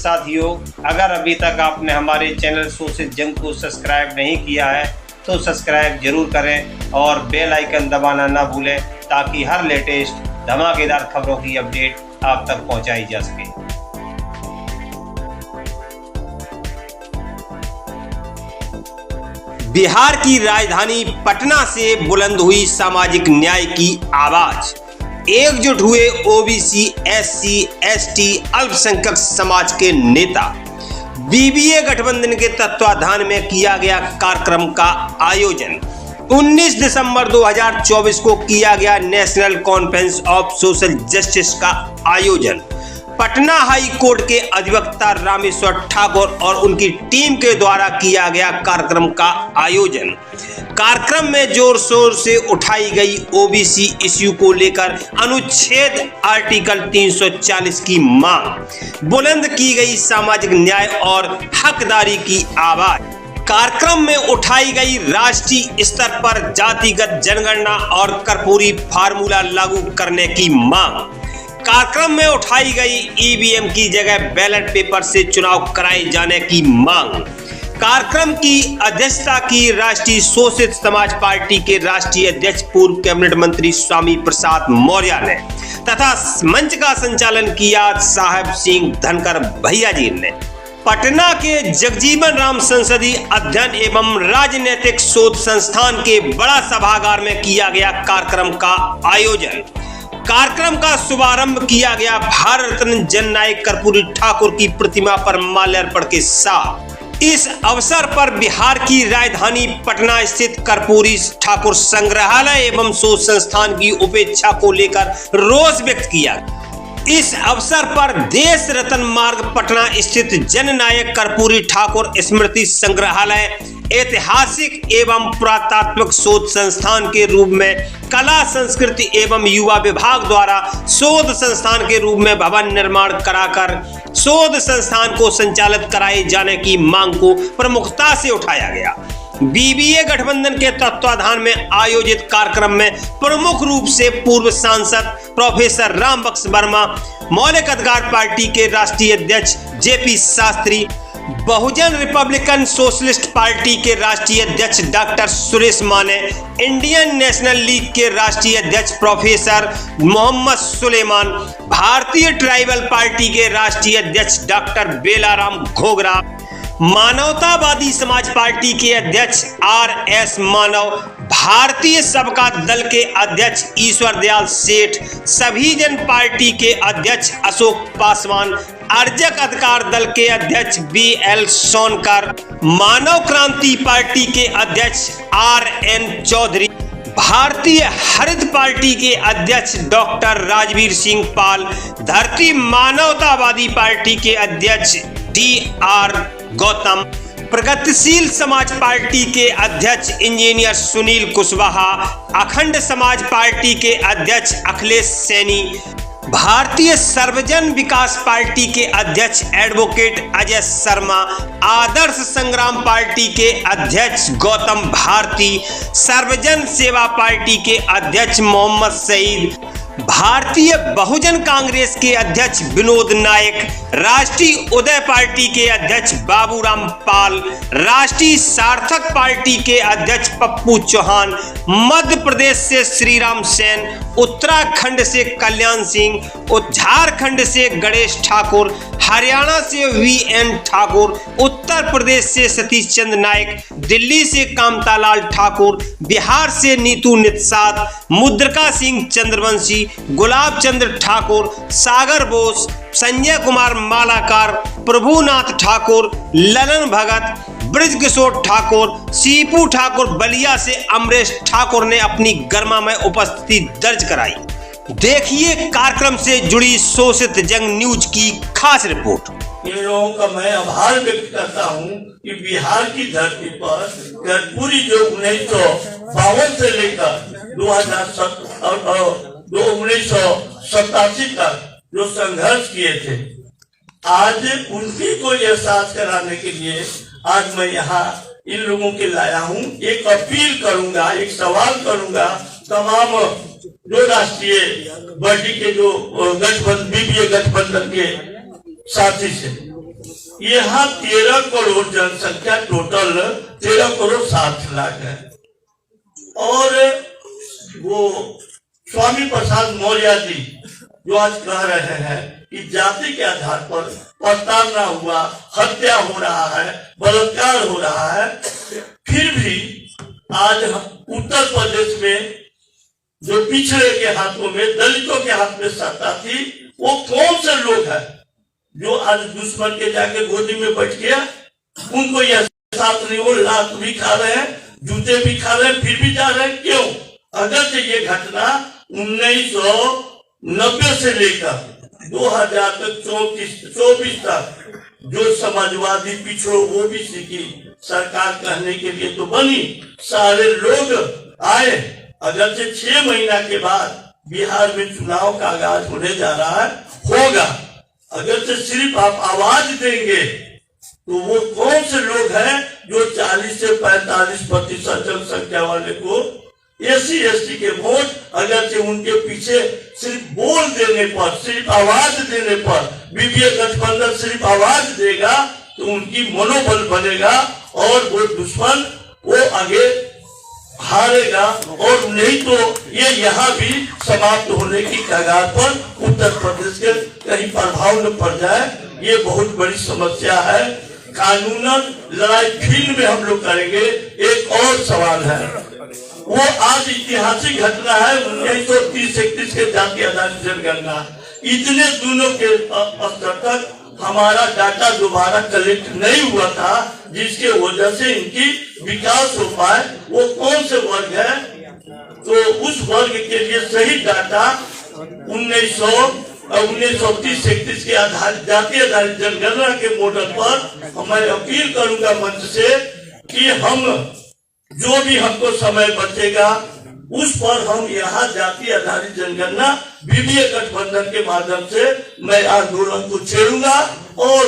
साथियों, अगर अभी तक आपने हमारे चैनल शोषित जंग को सब्सक्राइब नहीं किया है तो सब्सक्राइब जरूर करें और बेल आइकन दबाना ना भूलें ताकि हर लेटेस्ट धमाकेदार खबरों की अपडेट आप तक पहुंचाई जा सके। बिहार की राजधानी पटना से बुलंद हुई सामाजिक न्याय की आवाज। एकजुट हुए ओबीसी, एससी, एसटी, अल्पसंख्यक समाज के नेता। बीबीए गठबंधन के तत्वाधान में किया गया कार्यक्रम का आयोजन। 19 दिसंबर 2024 को किया गया national conference of social justice का आयोजन। पटना हाई कोर्ट के अधिवक्ता रामेश्वर ठाकुर और उनकी टीम के द्वारा किया गया कार्यक्रम का आयोजन। कार्यक्रम में जोर शोर से उठाई गई ओबीसी इश्यू को लेकर अनुच्छेद आर्टिकल 340 की मांग, बुलंद की गई सामाजिक न्याय और हकदारी की आवाज। कार्यक्रम में उठाई गई राष्ट्रीय स्तर पर जातिगत जनगणना और कर्पूरी फार्मूला लागू करने की मांग। कार्यक्रम में उठाई गई ईवीएम की जगह बैलेट पेपर से चुनाव कराए जाने की मांग। कार्यक्रम की अध्यक्षता की राष्ट्रीय शोषित समाज पार्टी के राष्ट्रीय अध्यक्ष पूर्व कैबिनेट मंत्री स्वामी प्रसाद मौर्य ने तथा मंच का संचालन किया साहेब सिंह धनकर भैया जी ने। पटना के जगजीवन राम संसदीय अध्ययन एवं राजनीतिक शोध संस्थान के बड़ा सभागार में किया गया कार्यक्रम का आयोजन। कार्यक्रम का शुभारंभ किया गया भारत रत्न जननायक कर्पूरी ठाकुर की प्रतिमा पर माल्यार्पण के साथ। इस अवसर पर बिहार की राजधानी पटना स्थित कर्पूरी ठाकुर संग्रहालय एवं शोध संस्थान की उपेक्षा को लेकर रोष व्यक्त किया। इस अवसर पर देश रत्न मार्ग पटना स्थित जननायक कर्पूरी ठाकुर स्मृति संग्रहालय ऐतिहासिक एवं पुरातात्विक शोध संस्थान के रूप में कला संस्कृति एवं युवा विभाग द्वारा शोध संस्थान के रूप में भवन निर्माण कराकर शोध संस्थान को संचालित कराए जाने की मांग को प्रमुखता से उठाया गया। बीबीए गठबंधन के तत्वाधान में आयोजित कार्यक्रम में प्रमुख रूप से पूर्व सांसद प्रोफेसर रामबख्श वर्मा, मौलिक अधिकार पार्टी के राष्ट्रीय अध्यक्ष जेपी शास्त्री, बहुजन रिपब्लिकन सोशलिस्ट पार्टी के राष्ट्रीय अध्यक्ष डॉक्टर सुरेश माने, इंडियन नेशनल लीग के राष्ट्रीय अध्यक्ष प्रोफेसर मोहम्मद सुलेमान, भारतीय ट्राइबल पार्टी के राष्ट्रीय अध्यक्ष डॉक्टर बेलाराम घोगरा, मानवतावादी समाज पार्टी के अध्यक्ष आर.एस. मानव, भारतीय सबका दल के अध्यक्ष ईश्वर दयाल सेठ, सभी जन पार्टी के अध्यक्ष अशोक पासवान, अर्जक अधिकार दल के अध्यक्ष बी.एल. सोनकर, मानव क्रांति पार्टी के अध्यक्ष आर.एन. चौधरी, भारतीय हरित पार्टी के अध्यक्ष डॉक्टर राजवीर सिंह पाल, धरती मानवतावादी पार्टी के अध्यक्ष डी.आर. गौतम, प्रगतिशील समाज पार्टी के अध्यक्ष इंजीनियर सुनील कुशवाहा, अखंड समाज पार्टी के अध्यक्ष अखिलेश सैनी, भारतीय सर्वजन विकास पार्टी के अध्यक्ष एडवोकेट अजय शर्मा, आदर्श संग्राम पार्टी के अध्यक्ष गौतम भारती, सर्वजन सेवा पार्टी के अध्यक्ष मोहम्मद सईद, भारतीय बहुजन कांग्रेस के अध्यक्ष विनोद नायक, राष्ट्रीय उदय पार्टी के अध्यक्ष बाबूराम पाल, राष्ट्रीय सार्थक पार्टी के अध्यक्ष पप्पू चौहान, मध्य प्रदेश से श्रीराम सेन, उत्तराखंड से कल्याण सिंह, झारखंड से गणेश ठाकुर, हरियाणा से वी.एन. ठाकुर, उत्तर प्रदेश से सतीश चंद्र नायक, दिल्ली से कामतालाल ठाकुर, बिहार से नीतू निषाद, मुद्रिका सिंह चंद्रवंशी, गुलाब चंद्र ठाकुर, सागर बोस, संजय कुमार मालाकार, प्रभुनाथ ठाकुर, ललन भगत, ब्रज किशोर ठाकुर, सीपू ठाकुर बलिया से अमरेश ठाकुर ने अपनी गर्मामय उपस्थिति दर्ज कराई। देखिए कार्यक्रम से जुड़ी शोषित जंग न्यूज की खास रिपोर्ट। इन लोगों का मैं आभार व्यक्त करता हूँ कि बिहार की धरती पर कर्पूरी जो 1952 से लेकर 1987 तक जो संघर्ष किए थे, आज उनकी को एहसास कराने के लिए आज मैं यहाँ इन लोगों के लाया हूँ। एक अपील करूंगा, एक सवाल करूंगा तमाम जो राष्ट्रीय पार्टी के जो बीबीए गठबंधन के साथी से यहाँ 13 करोड़ जनसंख्या टोटल 13 करोड़ 60 लाख है। और वो स्वामी प्रसाद मौर्य जी जो आज कह रहे हैं कि जाति के आधार पर प्रताड़ना हुआ, हत्या हो रहा है, बलात्कार हो रहा है, फिर भी आज उत्तर प्रदेश में जो पिछड़े के हाथों में, दलितों के हाथ में सत्ता थी, वो कौन से लोग हैं जो आज दुश्मन के जाके गोदी में बैठ गया? उनको यह एहसास नहीं, वो लात भी खा रहे हैं, जूते भी खा रहे हैं, फिर भी जा रहे हैं। क्यों? अगर से ये घटना 1990 से लेकर 2000 तक 24 तक जो समाजवादी पिछड़ो ओबीसी की सरकार कहने के लिए तो बनी, सारे लोग आए। अगर से 6 महीना के बाद बिहार में चुनाव का आगाज होने जा रहा है, होगा। अगर से सिर्फ आप आवाज देंगे तो वो कौन से लोग हैं जो 40 से 45% जनसंख्या वाले को एससी एसटी के वोट, अगर से उनके पीछे सिर्फ बोल देने पर, सिर्फ आवाज देने पर, बीपीए गठबंधन सिर्फ आवाज देगा तो उनकी मनोबल बनेगा और वो दुश्मन वो आगे हारेगा। और नहीं तो ये यहाँ भी समाप्त होने की कगार पर उत्तर प्रदेश के कहीं प्रभाव न पड़ जाए, ये बहुत बड़ी समस्या है। कानूनन लड़ाई फील्ड में हम लोग करेंगे। एक और सवाल है, वो आज ऐतिहासिक घटना है 1930-31 के जाति आधारित जनगणना। इतने दिनों के स्तर तक हमारा डाटा दोबारा कलेक्ट नहीं हुआ था, जिसके वजह से इनकी विकास हो पाए। वो कौन से वर्ग है? तो उस वर्ग के लिए सही डाटा 1930-31 के आधारित जाति आधारित जनगणना के मॉडल पर मैं अपील करूंगा मंच से कि हम जो भी हमको समय बचेगा उस पर हम यहाँ जाति आधारित जनगणना बीपीए गठबंधन के माध्यम से मैं आंदोलन को छेड़ूंगा। और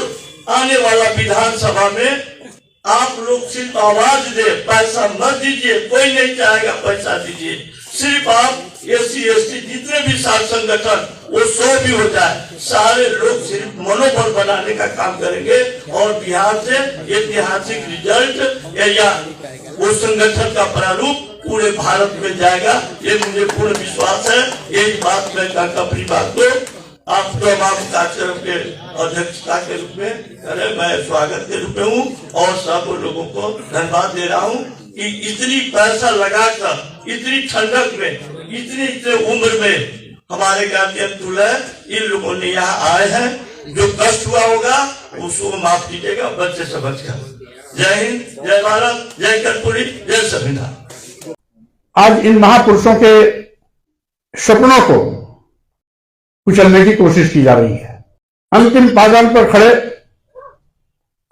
आने वाला विधानसभा में आप लोग सिर्फ आवाज दे, पैसा मत दीजिए, कोई नहीं चाहेगा पैसा दीजिए। सिर्फ आप एससी एसटी जितने भी साथ संगठन वो 100 भी हो जाए, सारे लोग सिर्फ मनोबल बनाने का काम करेंगे और बिहार से ऐतिहासिक रिजल्ट या वो संगठन का प्रारूप पूरे भारत में जाएगा, ये मुझे पूर्ण विश्वास है। यही बात मैं अपनी बात को आप तमाम कार्यक्रम के अध्यक्षता के रूप में करे, मैं स्वागत के रूप में हूँ और सब लोगों को धन्यवाद दे रहा हूँ कि इतनी पैसा लगाकर इतनी ठंडक में इतने उम्र में हमारे गार्जियन दूल्हा इन लोगों ने यहाँ आए हैं। जो कष्ट हुआ होगा उसको माफ कीजिएगा, बच्चे समझ कर। जय हिंद, जय भारत, जय कर्पूरी, जय संविधान। आज इन महापुरुषों के सपनों को कुचलने की कोशिश की जा रही है। अंतिम पायदान पर खड़े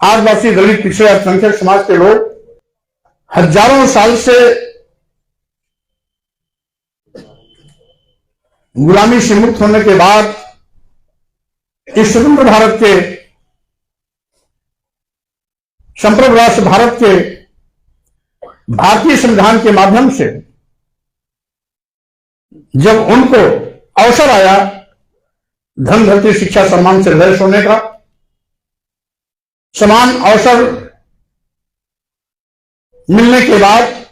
आदिवासी, दलित, पिछड़े, अल्पसंख्यक समाज के लोग हजारों साल से गुलामी से मुक्त होने के बाद इस स्वतंत्र भारत के, संप्रभु राष्ट्र भारत के भारतीय संविधान के माध्यम से जब उनको अवसर आया धन धरती शिक्षा सम्मान से रहित होने का, समान अवसर मिलने के बाद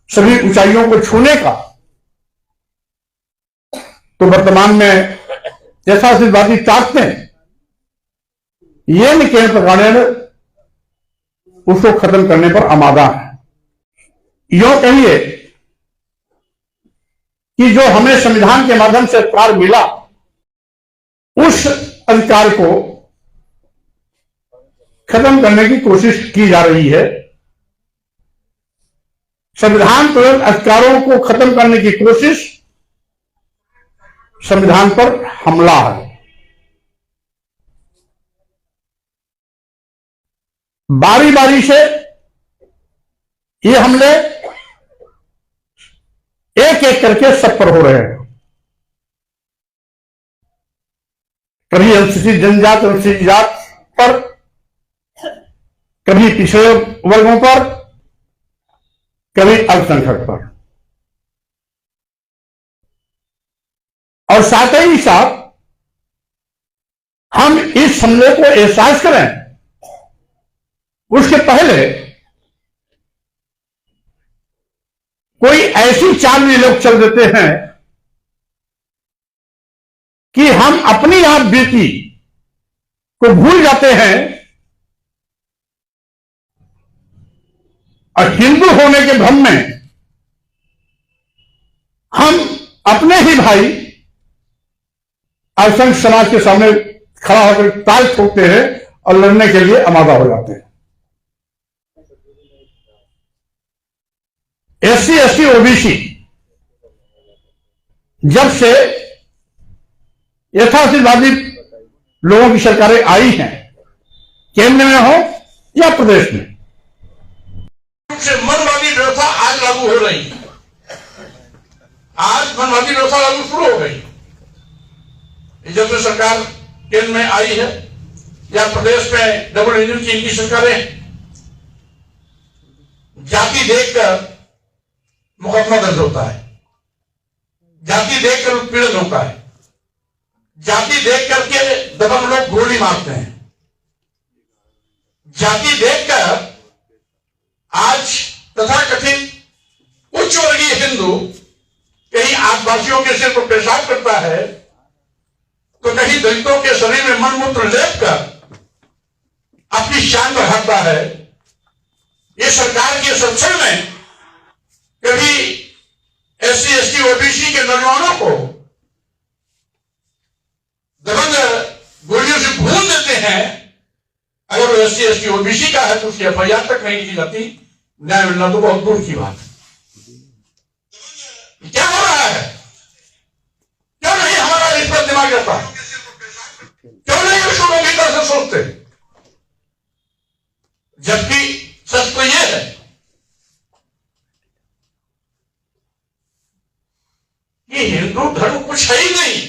सभी ऊंचाइयों को छूने का, तो वर्तमान में यथास्थितिवादी ताकतें ये निकेल प्रकारेण उसको खत्म करने पर आमादा है। यूं कहिए कि जो हमें संविधान के माध्यम से अधिकार मिला, उस अधिकार को खत्म करने की कोशिश की जा रही है। संविधान प्रदत्त अधिकारों को खत्म करने की कोशिश संविधान पर हमला है। बारी बारी से ये हमले एक एक करके सब पर हो रहे हैं। कभी अनुसूचित जनजाति, अनुसूचित जात पर, कभी पिछड़े वर्गों पर, कभी अल्पसंख्यक पर, और साथ ही साथ हम इस हमले को एहसास करें उसके पहले कोई ऐसी चाल में लोग चल देते हैं कि हम अपनी आप बीती को भूल जाते हैं और हिंदू होने के भ्रम में हम अपने ही भाई अल्पसंख्यक समाज के सामने खड़ा होकर ताल ठोकते हैं और लड़ने के लिए आमादा हो जाते हैं। एससी एसटी ओबीसी जब से यथार्थवादी लोगों की सरकारें आई हैं, केंद्र में हो या प्रदेश में, से मनवादी व्यवस्था आज लागू हो रही है। आज मनवादी व्यवस्था लागू शुरू हो गई। जब से सरकार केंद्र में आई है या प्रदेश में डबल इंजन की इनकी सरकारें, जाति देखकर मुकदमा दर्ज होता है, जाति देखकर उत्पीड़न होता है, जाति देख करके दबंग लोग गोली मारते हैं, जाति देखकर आज तथाकथित उच्च वर्गीय हिंदू कहीं आदिवासियों के सिर पर पेशाब करता है तो कहीं दलितों के शरीर में मलमूत्र लेप कर अपनी शान बढ़ाता है। ये सरकार के संरक्षण में कभी एससी एसटी ओबीसी के नौजवानों को दबंग गोलियों से भून देते हैं। अगर वो एससी एसटी ओबीसी का है तो उसकी एफआईआर तक नहीं की जाती, न्याय मिलना तो बहुत दूर की बात है। क्या हो रहा है? क्यों नहीं हमारा इस पर दिमाग रहता? क्यों नहीं विश्व को की तरह से सोचते? जबकि सच तो यह है कि हिंदू धर्म कुछ है ही नहीं।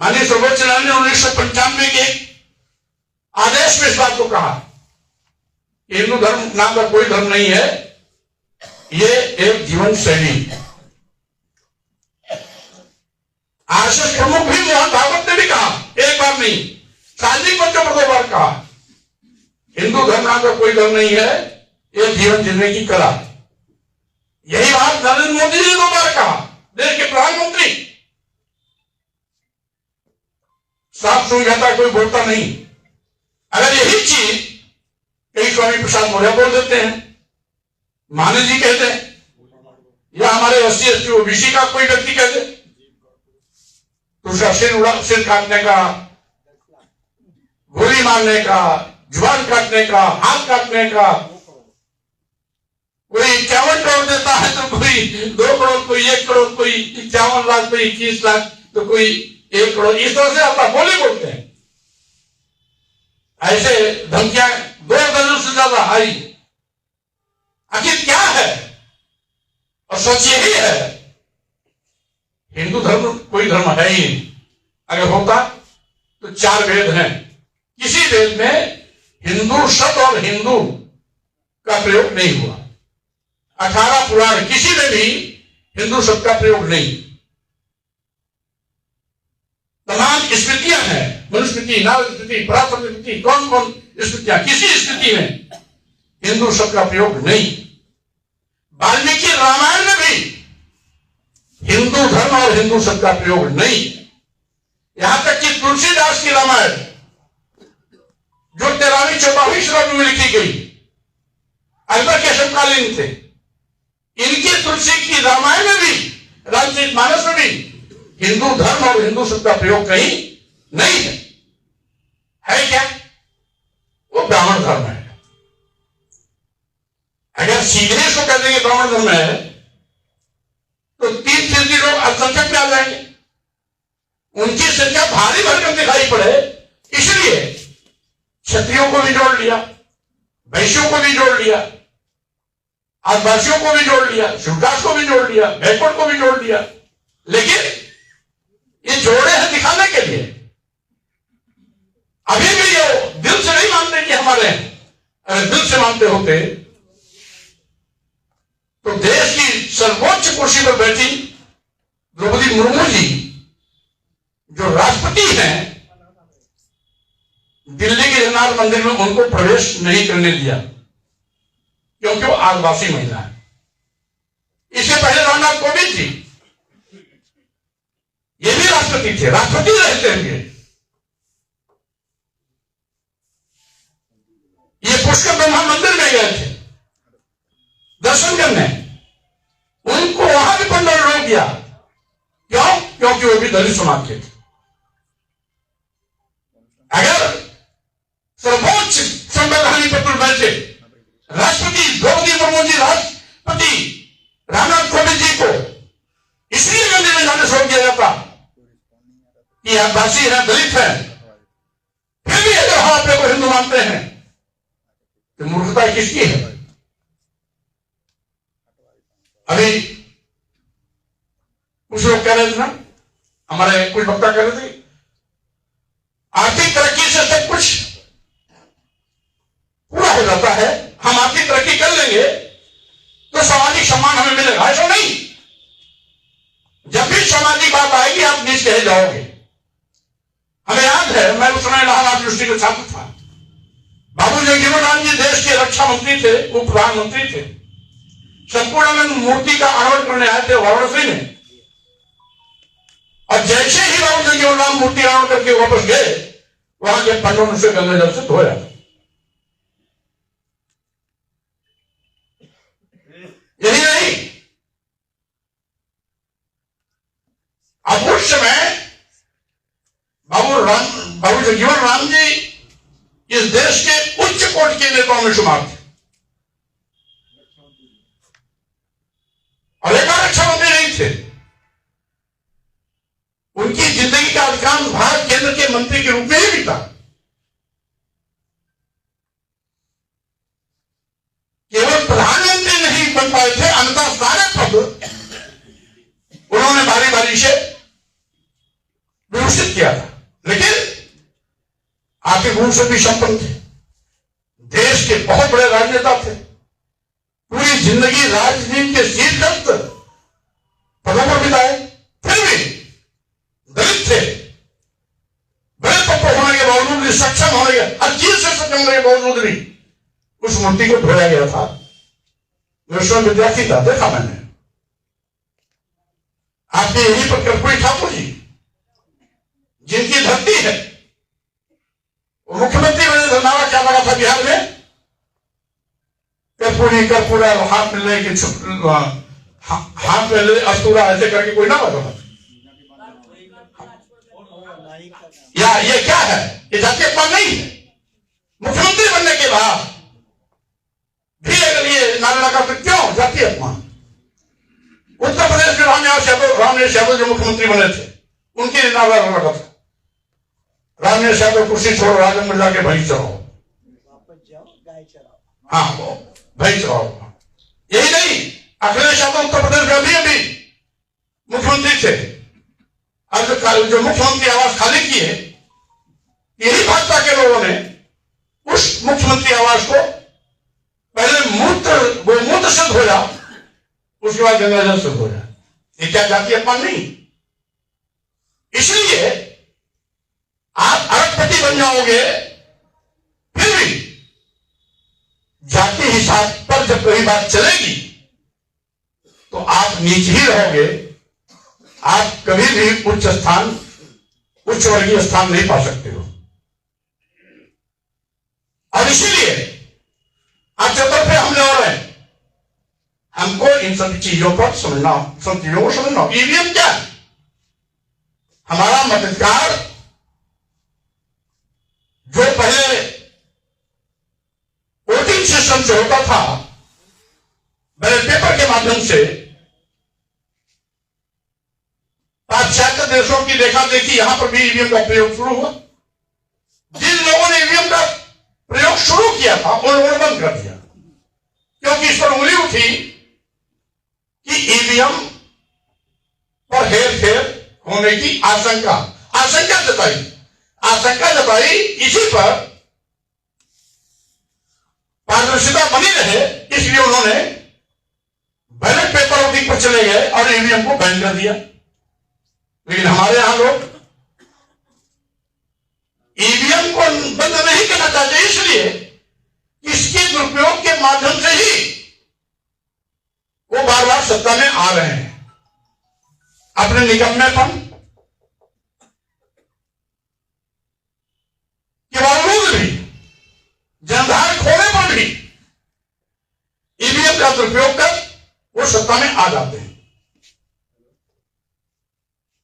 माननीय सर्वोच्च न्यायालय ने 1995 के आदेश में इस बात को कहा, हिंदू धर्म नाम का कोई धर्म नहीं है, ये एक जीवन शैली। आरएसएस प्रमुख भी मोहन भागवत ने भी कहा, एक बार नहीं, सार्वजनिक मंचों पर 2 बार कहा, हिंदू धर्म नाम का कोई धर्म नहीं है, ये जीवन जीने की कला। यही बात नरेंद्र मोदी जी ने 2 बार कहा, देश के प्रधानमंत्री। साफ सुन जाता, कोई बोलता नहीं। अगर यही चीज कई स्वामी प्रसाद मौर्य बोल देते हैं, माने जी कहते हैं, या हमारे एससी एसटी ओबीसी का कोई व्यक्ति कहते तो उसका सिर काटने का, गोली मारने का, जुबान काटने का, हाथ काटने का, कोई 51 करोड़ देता है तो कोई 2 करोड़, कोई 1 करोड़, कोई 51 लाख, कोई 21 लाख, तो कोई 1 करोड़, इस तरह से आपका बोली बोलते हैं। ऐसे धमकियां 2 दर्जन से ज्यादा आई। आखिर क्या है? और सच यही है, हिंदू धर्म कोई धर्म है ही नहीं। अगर होता तो 4 वेद हैं, किसी वेद में हिंदू शब्द और हिंदू का प्रयोग नहीं हुआ। 18 पुराण, किसी में भी हिंदू शब्द का प्रयोग नहीं। तमाम स्मृतियां हैं, मनुस्मृति, नारद स्मृति, पराशर स्मृति, कौन कौन स्मृतियां, किसी स्मृति में हिंदू शब्द का प्रयोग नहीं। वाल्मीकि रामायण में भी हिंदू धर्म और हिंदू शब्द का प्रयोग नहीं। यहां तक कि तुलसीदास की रामायण, जो 13वीं 14वीं शताब्दी में लिखी गई, अकबर के समकालीन थे, इनकी तुलसी की रामायण में भी, रामचरितमानस में भी हिंदू धर्म और हिंदू शब्द का प्रयोग कहीं नहीं है। है क्या? वो ब्राह्मण धर्म है। अगर सीधे इसको कह देंगे ब्राह्मण धर्म है तो 3% लोग अल्पसंख्यक में आ जाएंगे। उनकी संख्या भारी भरकम दिखाई पड़े, इसलिए क्षत्रियों को भी जोड़ लिया, वैश्यों को भी जोड़ लिया, आदिवासियों को भी जोड़ लिया, शिवदास को भी जोड़ लिया, बैकवर्ड को भी जोड़ लिया। लेकिन ये जोड़े हैं दिखाने के लिए। अभी भी ये दिल से नहीं मानते कि हमारे हैं। अगर दिल से मानते होते तो देश की सर्वोच्च कुर्सी पर बैठी द्रौपदी मुर्मू जी, जो राष्ट्रपति हैं, दिल्ली के रामनाथ मंदिर में उनको प्रवेश नहीं करने दिया क्योंकि वो आदिवासी महिला है। इससे पहले रामनाथ कोविंद जी ये भी राष्ट्रपति थे, राष्ट्रपति रहते हुए ये पुष्कर ब्रह्मा मंदिर में गए थे दर्शन करने, उनको वहां भी पंडित रोक दिया। क्यों? क्योंकि वो भी दलित समाज के थे। अगर सर्वोच्च संवैधानिक पद पर बैठे राष्ट्रपति द्रौपदी मुर्मू जी राष्ट्रपति रामनाथ कोविंद जी को इसलिए मंदिर में जाने से रोक दिया जाता कि आदिवासी है, दलित है, फिर भी अगर हम अपने को हिंदू मानते हैं तो मूर्खता किसकी है? अभी कुछ लोग कह रहे थे ना, हमारे कुछ वक्ता कह रहे थे आर्थिक तरक्की से सब कुछ पूरा हो जाता है, हम आर्थिक तरक्की कर लेंगे तो सामाजिक सम्मान हमें मिलेगा। ऐसा नहीं, जब भी सामाजिक बात आएगी आप नीच कहे जाओगे। हमें याद है, मैं उस समय इलाहाबाद यूनिवर्सिटी का छात्र था। बाबू जगजीवन राम जी देश के रक्षा मंत्री थे, उप प्रधानमंत्री थे। संपूर्णानंद मूर्ति का अनावरण करने आए थे वाराणसी में, और जैसे ही बाबू जगजीवन राम मूर्ति अनावरण करके वापस गए, वहां के पंडितों ने उसे गंगा जल से धोया। यही नहीं, अब उस समय बाबू जगजीवन राम जी इस देश के उच्च कोटि के नेताओं में शुमार थे और एक रक्षा मंत्री नहीं थे। उनकी जिंदगी का अधिकांश भाग केंद्र के मंत्री के रूप में ही बीता। केवल प्रधानमंत्री नहीं बन पाए थे, अन्यथा सारे पद उन्होंने बारी बारी से विभूषित किया था। लेकिन आर्थिक गुण से भी संपन्न थे, देश के बहुत बड़े राजनेता थे, पूरी जिंदगी राजनीति के शीर्षस्थ पदों पर बिताए, फिर भी दलित थे। बड़े पद पर होने के बावजूद भी, सक्षम होने के, हर चीज से सक्षम होने के बावजूद भी उस मूर्ति को धोया गया था। मैं उस समय विद्यार्थी था, देखा मैंने। आपके यहीं पर कर्पूरी ठाकुर जी, जिनकी धरती है, मुख्यमंत्री बने थे, नारा क्या लगा था बिहार में? कर्पूरी कर्पूरा हाथ में लेके हाथ में ले अस्तूरा, ऐसे करके कोई ना लगा। या ये क्या है? ये जातीय अपमान नहीं है। मुख्यमंत्री बनने के बाद भी अगर ये नारा लगा तो क्यों जातीय अपमान? उत्तर प्रदेश में रामनिवास यादव जो मुख्यमंत्री बने थे, उनके नारा लगा था, रामनिवास यादव कुर्सी छोड़ो, राजन जाके भैंस चढ़ाओ, वापस जाओ गाय चराओ। हाँ, वो भैंस चढ़ाओ। यही नहीं, अखिलेश यादव उत्तर प्रदेश में अभी मुख्यमंत्री थे। अब जो मुख्यमंत्री आवास खाली किए, यही भाजपा के लोगों ने उस मुख्यमंत्री आवास को पहले मूत्र से धोया, उसके बाद गंगा जल से धोया। ये क्या जातीय अपमान नहीं? इसलिए आप अरबपति बन जाओगे, फिर भी जाति हिसाब पर जब कोई बात चलेगी तो आप नीच ही रहोगे। आप कभी भी उच्च वर्गीय स्थान नहीं पा सकते हो। और इसीलिए आज चतुर्थ हमले हो रहे हैं। हमको इन सभी चीजों पर समझना, सब चीजों को समझना। ईवीएम क्या है? हमारा मताधिकार जो पहले वोटिंग सिस्टम से होता था, बैलेट पेपर के माध्यम से, पाश्चात्य देशों की देखा देखी यहां पर भी ईवीएम का प्रयोग शुरू हुआ। जिन लोगों ने ईवीएम का प्रयोग शुरू किया था, उन लोगों ने बंद कर दिया, क्योंकि इस पर उंगली उठी कि ईवीएम पर हेरफेर होने की आशंका जताई। इसी पर पारदर्शिता बनी रहे, इसलिए उन्होंने बैलेट पेपर वोटिंग पर चले गए और ईवीएम को बैन कर दिया। लेकिन हमारे यहां लोग ईवीएम को बंद नहीं करना चाहते, इसलिए इसके दुरुपयोग के माध्यम से ही वो बार बार सत्ता में आ रहे हैं। अपने निकम्मेपन के बावजूद भी, जनधार खोने पर भी ईवीएम का दुरुपयोग कर वो सत्ता में आ जाते हैं।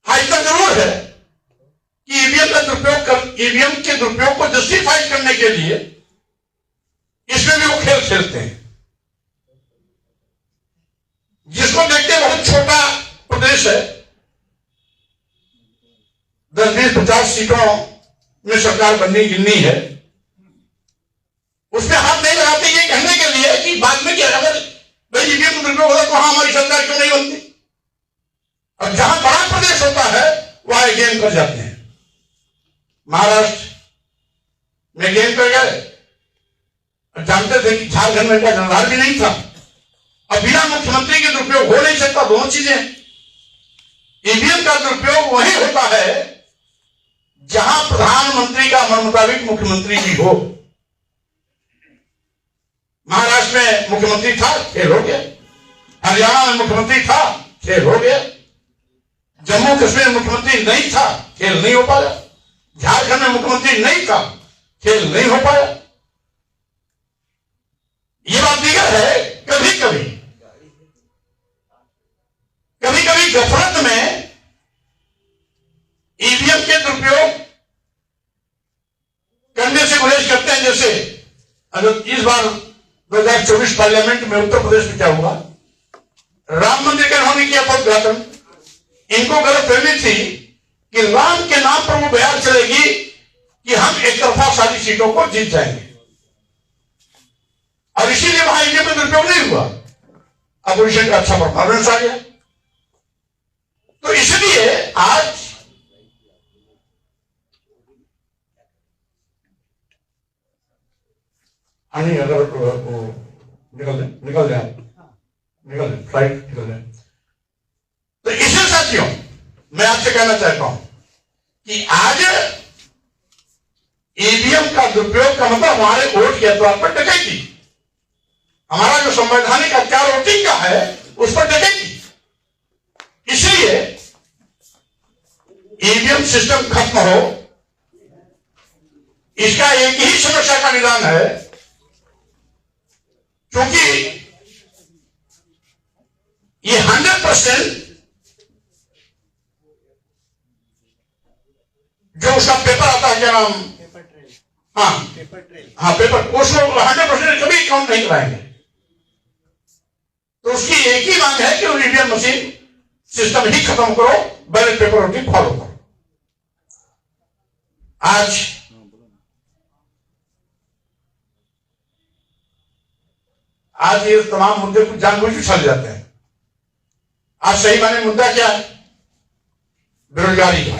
हाँ, इतना जरूर है कि ईवीएम के दुरुपयोग को जस्टिफाई करने के लिए इसमें भी वो खेल खेलते हैं, जिसको देखते बहुत छोटा प्रदेश है, 10, 20, 50 सीटों में सरकार बननी गिननी है, उसमें हाथ नहीं लगाते ये कहने के लिए कि बाद में क्या, अगर भाई ईवीएम का दुरुपयोग होता तो वहां हमारी सरकार क्यों नहीं बनती। और जहां बड़ा प्रदेश होता है वहां गेम कर जाते हैं। महाराष्ट्र में गेम कर गए, जानते थे कि झारखंड में का जनधार भी नहीं था, अब बिना मुख्यमंत्री के दुरुपयोग हो नहीं सकता। दोनों चीजें, ईवीएम का दुरुपयोग वही होता है जहां प्रधानमंत्री का मन मुताबिक मुख्यमंत्री भी हो। महाराष्ट्र में मुख्यमंत्री था, खेल हो गया। हरियाणा में मुख्यमंत्री था, खेल हो गया। जम्मू कश्मीर में मुख्यमंत्री नहीं था, खेल नहीं हो पाया। झारखंड में मुख्यमंत्री नहीं था, खेल नहीं हो पाया। ये बात दीगर है, कभी कभी गफलत में ईवीएम के दुरुपयोग करने से गुरेज करते हैं। जैसे अगर इस बार 2024 पार्लियामेंट में उत्तर प्रदेश में क्या हुआ, राम मंदिर का इन्होंने किया था उद्घाटन। इनको गलतफहमी थी कि राम के नाम पर वो बयान चलेगी कि हम एक तरफा सारी सीटों को जीत जाएंगे, और इसीलिए वहां ईवीएम में दुरुपयोग नहीं हुआ। अपोजिशन का अच्छा परफॉर्मेंस आ गया। तो इसलिए आज अगर निकल जाए फ्लाइट निकल जाए, तो इसे साथियों मैं आपसे कहना चाहता हूं कि आज ईवीएम का दुरुपयोग का मतलब हमारे वोट के आधार पर डकैती, हमारा जो संवैधानिक अधिकार वोटिंग का है उस पर डकैती। इसलिए ईवीएम सिस्टम खत्म हो, इसका एक ही समस्या का निदान है, क्योंकि ये 100% जो उसका पेपर आता है, क्या नाम, पेपर, उसको 100% कभी काउंट नहीं कराएंगे। तो उसकी एक ही मांग है कि ईवीएम मशीन सिस्टम ही खत्म करो, बैलेट पेपर वोटिंग फॉलो करो। आज ये तमाम मुद्दे कुछ जानबूझ के छल जाते हैं। आज सही माने मुद्दा क्या है? बेरोजगारी का।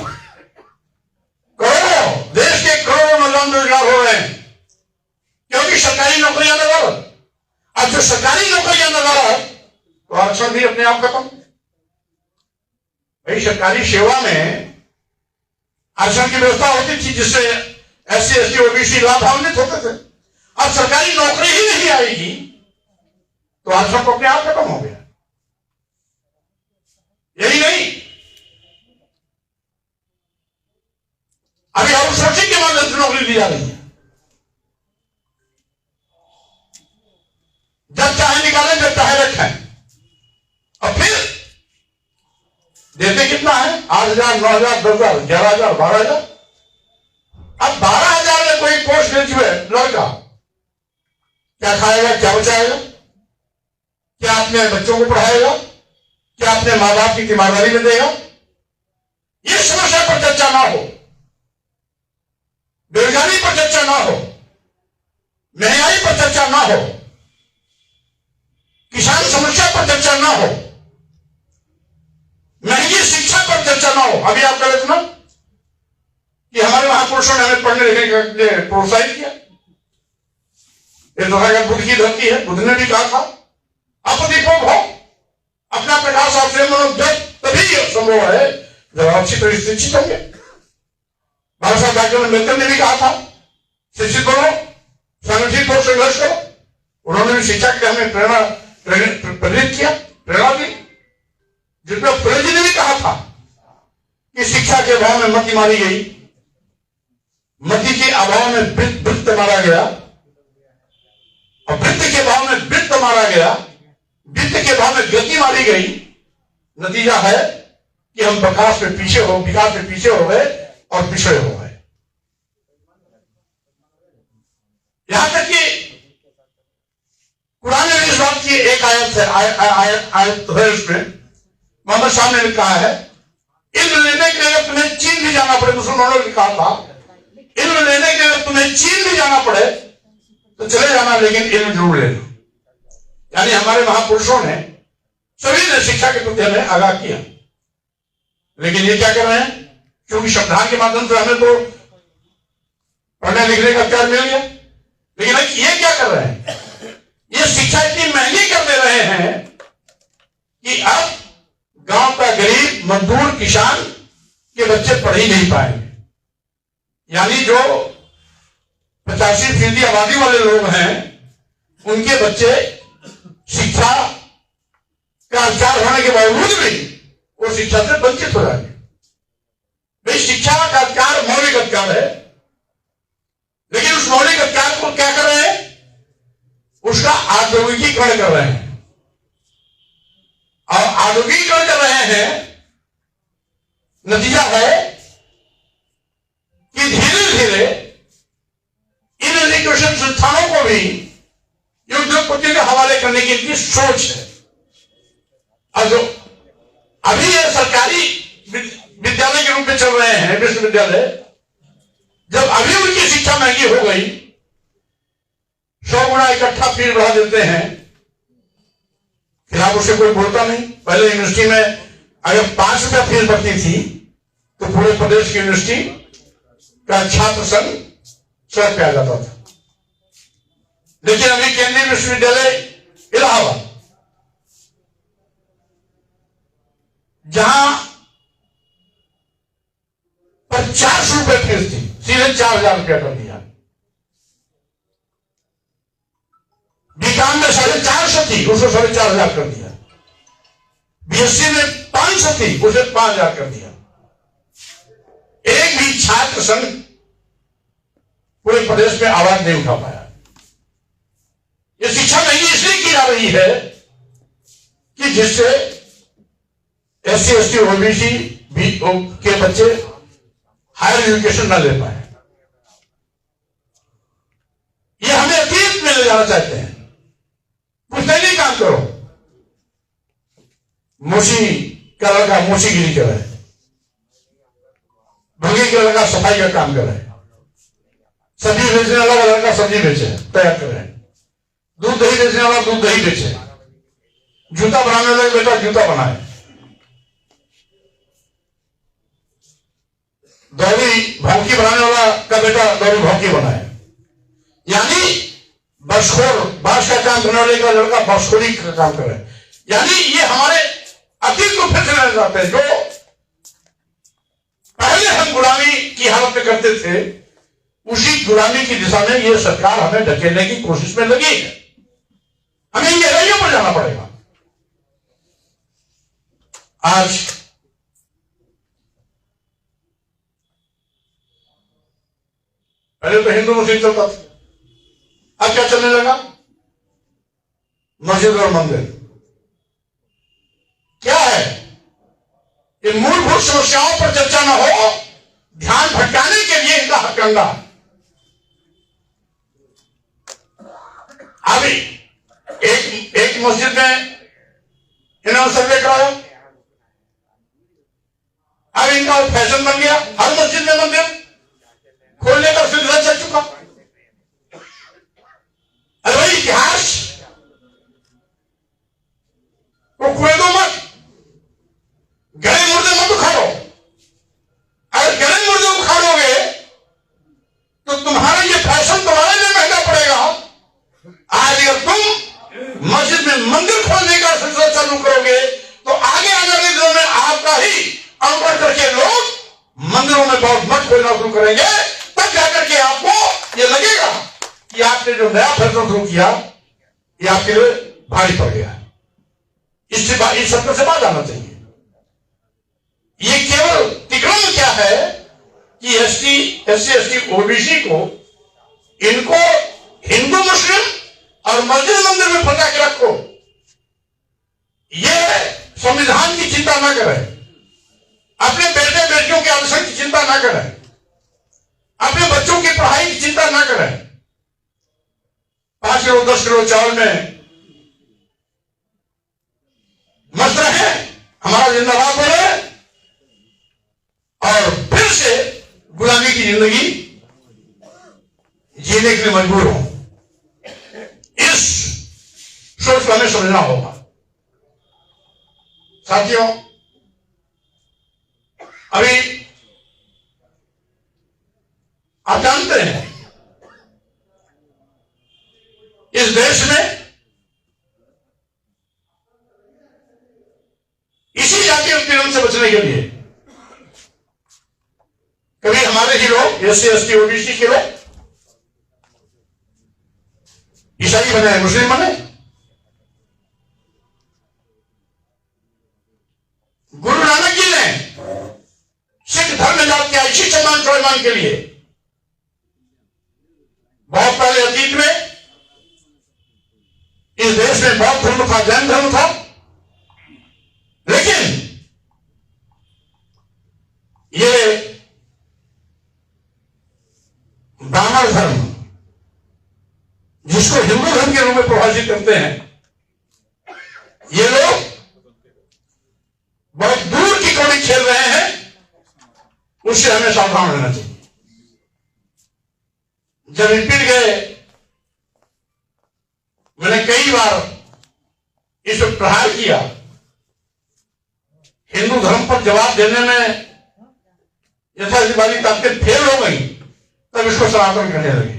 करोड़ों, देश के करोड़ों नौजवान बेरोजगार हो रहे हैं क्योंकि सरकारी नौकरियां लगा। अब जो सरकारी नौकरियां लगा तो आरक्षण भी अपने आप खत्म। भाई सरकारी सेवा में आरक्षण की व्यवस्था होती थी जिससे SC, ST, OBC लाभान्वित होते थे। अब सरकारी नौकरी ही नहीं आएगी तो आरक्षण तो अपने आप खत्म हो गया। यही नहीं, अभी आउटसोर्सिंग के माध्यम से नौकरी दी जा रही है। जब चाहे निकालें, जब चाहे रखें। और फिर देते कितना है? 8,000, 9,000, 10,000, 11,000, 12,000। अब 12,000 में कोई पोस्ट ग्रेजुएट लड़का क्या खाएगा, क्या बचाएगा, क्या अपने बच्चों को पढ़ाएगा, क्या अपने मां बाप की तीमारदारी में देगा? ये समस्या पर चर्चा ना हो, बेरोजगारी पर चर्चा ना हो, महंगाई पर चर्चा ना हो, किसान समस्या पर चर्चा ना हो, महंगी शिक्षा पर चर्चा ना हो। अभी आप कह रहे कि हमारे महापुरुषों ने हमें पढ़ने लिखने के लिए प्रोत्साहित किया। ये बुद्ध की धरती है, बुद्ध ने भी कहा था अपदीपोग हो, अपना प्रकाश आपसे जब तभी संभव है जब आप अच्छी तरह शिक्षित होंगे। बाबा साहब डॉक्टर अम्बेडकर ने भी कहा था शिक्षित बनो, संगठित हो, संघर्ष करो। उन्होंने भी शिक्षा के हमें प्रेरित किया, प्रेरणा दी। जिसमें फुले जी ने भी कहा था कि शिक्षा के अभाव में मति मारी गई, मति के अभाव में वृत्त मारा गया, और वृत्त के अभाव में वृत्त मारा गया, वृत्त के अभाव में गति मारी गई। नतीजा है कि हम विकास में पीछे हो गए और पिछड़े हो गए। यहां तक कि कुरान में इस बात की एक आयत है, उसमें मोहम्मद साहब ने कहा है, इल्म लेने के लिए तुम्हें चीन भी जाना पड़े। मुसलमानों ने कहा था, इल्म लेने के लिए तुम्हें चीन भी जाना पड़े तो चले जाना, लेकिन इल्म जरूर लेना। यानी हमारे महापुरुषों ने, सभी ने शिक्षा के प्रति हमें आगाह किया। लेकिन ये क्या कर रहे हैं, क्योंकि संविधान के माध्यम से हमें तो पढ़ने लिखने का अधिकार मिल गया, लेकिन ये क्या कर रहे हैं, ये शिक्षा इतनी महंगी कर दे रहे हैं कि अब गांव का गरीब मजदूर किसान के बच्चे पढ़ ही नहीं पाएंगे। यानी जो 85% आबादी वाले लोग हैं, उनके बच्चे शिक्षा का अधिकार होने के बावजूद भी वो शिक्षा से वंचित हो जाएंगे। भाई शिक्षा का अधिकार मौलिक अधिकार है, लेकिन उस मौलिक अधिकार को क्या कर रहे हैं, उसका औद्योगिकीकरण कर रहे हैं। और औद्योगिकीकरण कर रहे हैं, नतीजा है कि धीरे धीरे इन एजुकेशन संस्थानों को भी उद्योगपतियों के हवाले करने की इनकी सोच है। और जो अभी ये सरकारी विद्यालय के रूप में चल रहे हैं, विश्वविद्यालय, जब अभी उनकी शिक्षा महंगी हो गई, 100 गुना इकट्ठा फीस बढ़ा देते हैं, फिर आप उसे कोई बोलता नहीं। पहले यूनिवर्सिटी में अगर 5 रुपया फीस बढ़ती थी तो पूरे प्रदेश की यूनिवर्सिटी का छात्र संघ सड़क पे आ जाता था। लेकिन अभी केंद्रीय विश्वविद्यालय इलाहाबाद, जहां 50 रुपए फीस थी, सीधे 4000 रुपया कर दिया। बीकॉम में 450 थी, उसको 4500 कर दिया। बीएससी में 500 थी, उसे 5000 कर दिया। एक भी छात्र संघ पूरे प्रदेश में आवाज नहीं उठा पाया। ये शिक्षा महंगी इसलिए की जा रही है कि जिससे SC ST OBC के बच्चे हायर एजुकेशन ना ले पाए। ये हमें अतीत में ले जाना चाहते हैं। कुछ नहीं काम करो, मोशी का लड़का मोशीगिरी कर रहा है, भंगी का लड़का सफाई का काम कर रहा है, सब्जी बेचने वाला लड़का सब्जी बेचे तैयार कर रहे हैं, दूध दही बेचने वाला दूध दही बेचे, जूता बनाने वाला बेटा जूता बनाए, दौरी भौंकी बनाने वाला का बेटा दौरी भौंकी बनाए। यानी बसखोर, बांस का काम करने वाले का लड़का बसखोरी का काम कर रहे हैं। यानी ये हमारे अतीत को फिर से ले जाते हैं। जो पहले हम गुलामी की हालत में करते थे, उसी गुलामी की दिशा में ये सरकार हमें ढकेलने की कोशिश में लगी है। हमें ये रैयों पर जाना पड़ेगा। आज पहले तो हिंदू मुस्लिम चलता था, अब क्या चलने लगा, मस्जिद और मंदिर। क्या है, ये मूलभूत समस्याओं पर चर्चा न हो, ध्यान भटकाने के लिए इनका हथकंडा। अभी एक मस्जिद में इन्होंने सर्वे कराया, अब इनका फैशन बन गया, हर मस्जिद में मंदिर खोलने का सिलसिला चल चुका। अरे भाई, इतिहास को खोदो मत, गले मुर्दे मत उखाड़ो। अगर गले मुर्दे उखाड़ोगे तो तुम्हारा ये फैशन तुम्हारे लिए महंगा पड़ेगा। आज अगर तुम मस्जिद में मंदिर खोलने लागू करेंगे तब जाकर के आपको ये लगेगा कि आपने जो नया फैसला शुरू किया ये आपके लिए भारी पड़ गया। इस सत्र से बात आना चाहिए। ये केवल तिक्रम क्या है कि एससी एसटी ओबीसी को इनको हिंदू मुस्लिम और मस्जिद मंदिर में फंसा के रखो, ये संविधान की चिंता ना करें, अपने बेटे बेटियों के अवसर की चिंता ना करें, अपने बच्चों की पढ़ाई की चिंता ना करें। 5 किलो 10 किलो चावल में मस्त रहे, हमारा जिंदाबाद बोले और फिर से गुलामी की जिंदगी जीने के लिए मजबूर हो। इस सोच को हमें समझना होगा। साथियों, अभी आप जानते हैं इस देश में इसी जातीय उत्पीड़न से बचने के लिए कभी हमारे ही लोग एससी एसटी ओबीसी के लोग ईसाई बने, मुस्लिम बने, गुरु नानक जी ने सिख धर्म में जात के ऐसी सम्मान स्वाभिमान के लिए बहुत पहले अतीत में इस देश में बौद्ध धर्म था, जैन धर्म था, लेकिन ये ब्राह्मण धर्म जिसको हिंदू धर्म के रूप में परिभाषित करते हैं, ये लोग बहुत दूर की कौड़ी खेल रहे हैं, उससे हमें सावधान रहना चाहिए। जब पिट गए, मैंने कई बार इस पर प्रहार किया, हिंदू धर्म पर जवाब देने में यथार्थवादी ताकतें फेल हो गई, तब इसको सनातन करने लगे।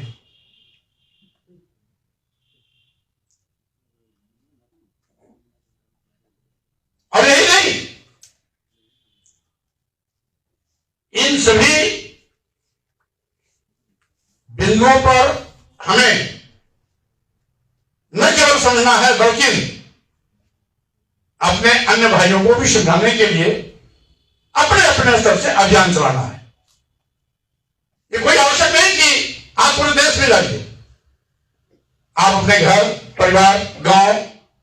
और यही नहीं, इन सभी बिंदुओं पर हमें न केवल समझना है बल्कि अपने अन्य भाइयों को भी समझाने के लिए अपने अपने स्तर से अभियान चलाना है। ये कोई आवश्यक नहीं कि आप पूरे देश में जाइए, आप अपने घर, परिवार, गांव,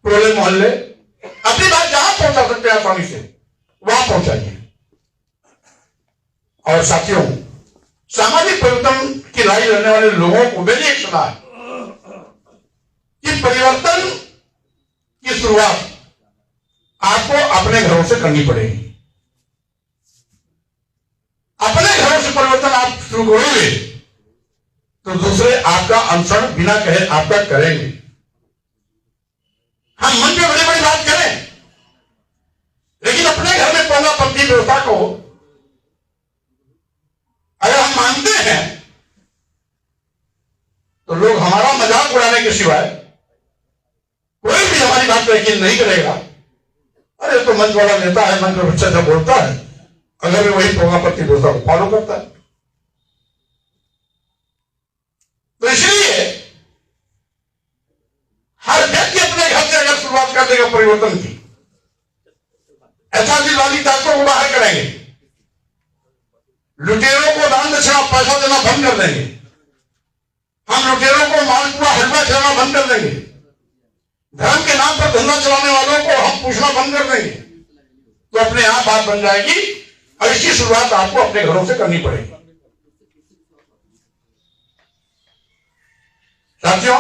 टोले, मोहल्ले अपनी बात जहां पहुंचा सकते हैं आसानी से वहां पहुंचाइए। और साथियों, सामाजिक परिवर्तन की लड़ाई लड़ने वाले लोगों को मेरी एक सलाह है कि परिवर्तन की शुरुआत आपको अपने घरों से करनी पड़ेगी। अपने घरों से परिवर्तन आप शुरू करोगे तो दूसरे आपका अनुसरण बिना कहे आपका करेंगे। हम मन में बड़ी बड़ी बात करें, लेकिन अपने घर में पोंगापंथी व्यवस्था को अगर हम मानते हैं तो लोग हमारा मजाक उड़ाने के सिवाय कोई भी हमारी बात पर यकीन नहीं करेगा। अरे तो मंच वाला नेता है, मंच में अच्छा बोलता है, अगर वही पोंगापंथी व्यवस्था को फॉलो करता है। तो इसलिए हर व्यक्ति अपने घर से अगर शुरुआत कर देगा परिवर्तन की, ऐतिहासिकवादी ताकतों को बाहर करेंगे, लुटेरों को दान दक्षिणा पैसा देना बंद कर देंगे, हम लुटेरों को मालपुआ हलवा खिलाना बंद कर देंगे, धर्म के नाम पर धंधा चलाने वालों को हम पूछना बंद कर देंगे, तो अपने आप बात बन जाएगी। और इसकी शुरुआत आपको अपने घरों से करनी पड़ेगी। साथियों,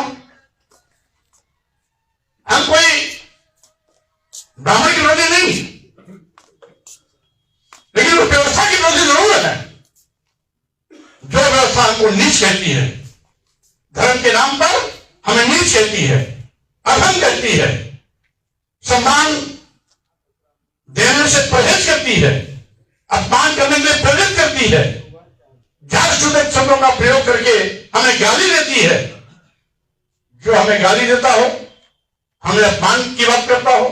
हम कोई ब्राह्मण की विरोधी नहीं, लेकिन उस व्यवस्था की विरोधी जरूर है जो व्यवस्था हमको नीच कहती है, धर्म के नाम पर हमें नीच कहती है, अधम कहती है, सम्मान देने से परहेज करती है, अपमान करने के लिए प्रेरित करती है, जात-सूचक शब्दों का प्रयोग करके हमें गाली देती है। जो हमें गाली देता हो, हमें अपमान की बात करता हो,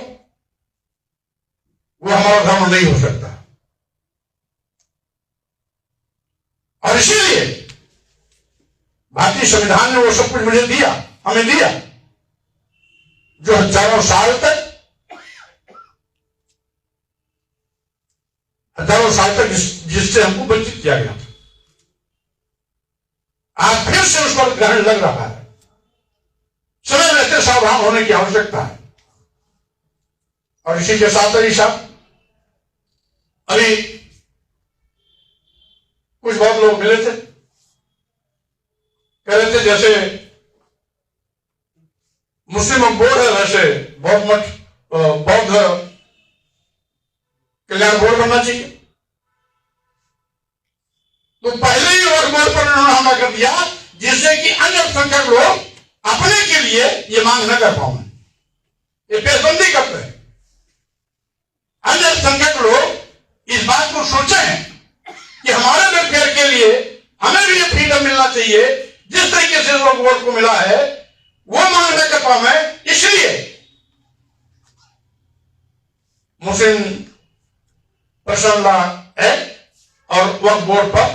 वो हमारा धर्म नहीं हो सकता। और इसीलिए भारतीय संविधान ने वो सब कुछ मुझे दिया, हमें दिया, जो हजारों साल तक जिससे हमको वंचित किया गया था। आज फिर से उस पर ग्रहण लग रहा है। समय रहते सावधान होने की आवश्यकता है। और इसी के साथ ही साहब अभी कुछ बहुत लोग मिले थे, कह रहे थे जैसे मुस्लिम बोर्ड है वैसे बौद्ध मठ, बौद्ध कल्याण बोर्ड बनना चाहिए। तो पहले ही वक्फ बोर्ड पर उन्होंने हमला कर दिया, जिससे कि अन्य अल्पसंख्यक लोग अपने के लिए ये मांग न कर पाए। ये पेशबंदी करते हैं। अन्य अल्पसंख्यक लोग इस बात को सोचें कि हमारे वेलफेयर के लिए हमें भी ये फ्रीडम मिलना चाहिए, जिस तरीके से वक्फ बोर्ड को मिला है वो मांग न कर पाए। इसलिए मुस्लिम पर्सनल लॉ एक्ट और वक्फ बोर्ड पर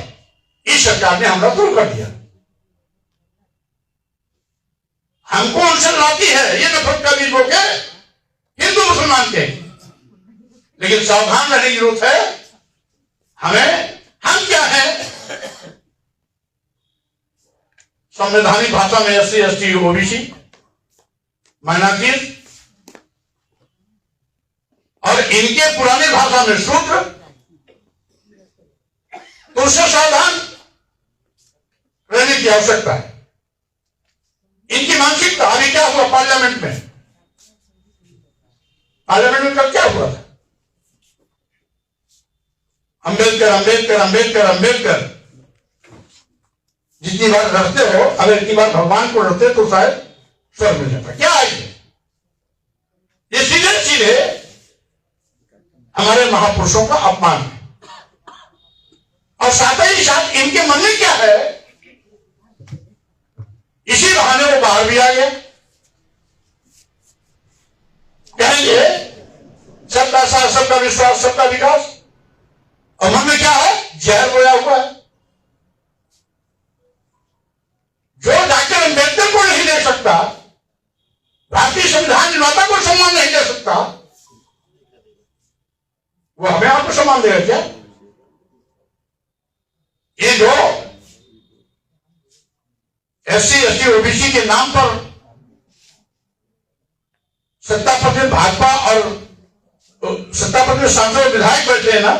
इस सरकार ने हमला शुरू कर दिया। हमको उनसे लड़ती है ये नफरत का बीज बोके हिंदू मुसलमान के, लेकिन सावधान रहने की जरूरत है। हम क्या है, संवैधानिक भाषा में SC ST OBC माइनॉरिटीज, और इनके पुरानी भाषा में शूद्र, तो उससे सावधान रहने की आवश्यकता है। इनकी मानसिकता अभी क्या हुआ पार्लियामेंट में कल क्या हुआ था? अंबेडकर अंबेडकर अंबेडकर अंबेडकर जितनी बार रखते हो, अगर इतनी बार भगवान को रखते तो शायद स्वर्ग मिल जाता। क्या है ये सीधे सीधे हमारे महापुरुषों का अपमान है। और साथ ही साथ इनके मन में क्या है, इसी बहाने वो बाहर भी आ गया। कहेंगे सबका साथ, सबका विश्वास, सबका विकास, और मन में क्या है, जहर बोया हुआ है। जो डॉक्टर अंबेडकर को नहीं दे सकता, भारतीय संविधान निर्माता को सम्मान नहीं दे सकता, वो हमें आपको सम्मान देगा क्या? ये जो SC ST OBC के नाम पर सत्ता पक्ष में भाजपा और सत्ता पक्ष में सांसद विधायक बैठे हैं ना,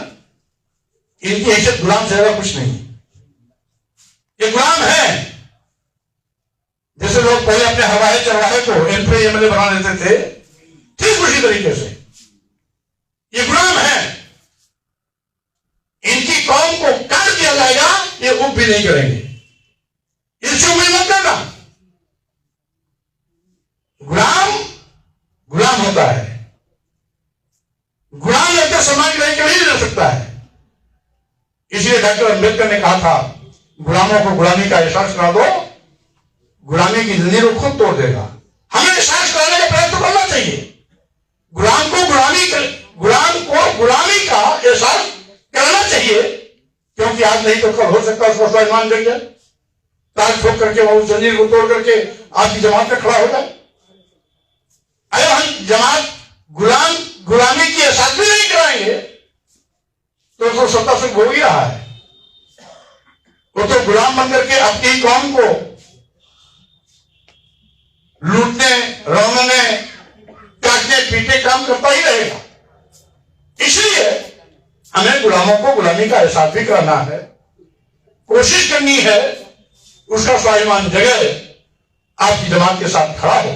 इनकी हैसियत गुलाम से ज्यादा कुछ नहीं। ये गुलाम है। जैसे लोग पहले अपने हवाई चरवाहे को MP MLA बना लेते थे, ठीक उसी तरीके से ये गुलाम है। इनकी कौम को काट दिया जाएगा, ये उप भी नहीं करेंगे। इससे उम्मीद मत करना। गुलाम होता है, गुलाम रहते समाज में नहीं रह सकता है। इसलिए डॉक्टर अंबेडकर ने कहा था, गुलामों को गुलामी का एहसास करा दो, गुलामी की जिंदगी को खुद तोड़ देगा। हमें एहसास कराने का प्रयत्न करना चाहिए। गुलाम को गुलामी का एहसास करना चाहिए, क्योंकि आज नहीं तो कल हो सकता है उसको स्वाभिमान देख जाए, ताज ठोक करके वो जंजीर को तोड़ करके आपकी जमात में खड़ा हो जाए। अरे हम जमात गुलामी की एहसास भी नहीं कराएंगे तो सत्ता सुख हो ही रहा है। वो तो गुलाम बनकर के अपनी कौम को लूटने, रौंदने, काटने पीटने काम करता ही रहेगा। इसलिए हमें गुलामों को गुलामी का एहसास भी कराना है, कोशिश करनी है उसका स्वाभिमान जगह आपकी जमात के साथ खड़ा हो।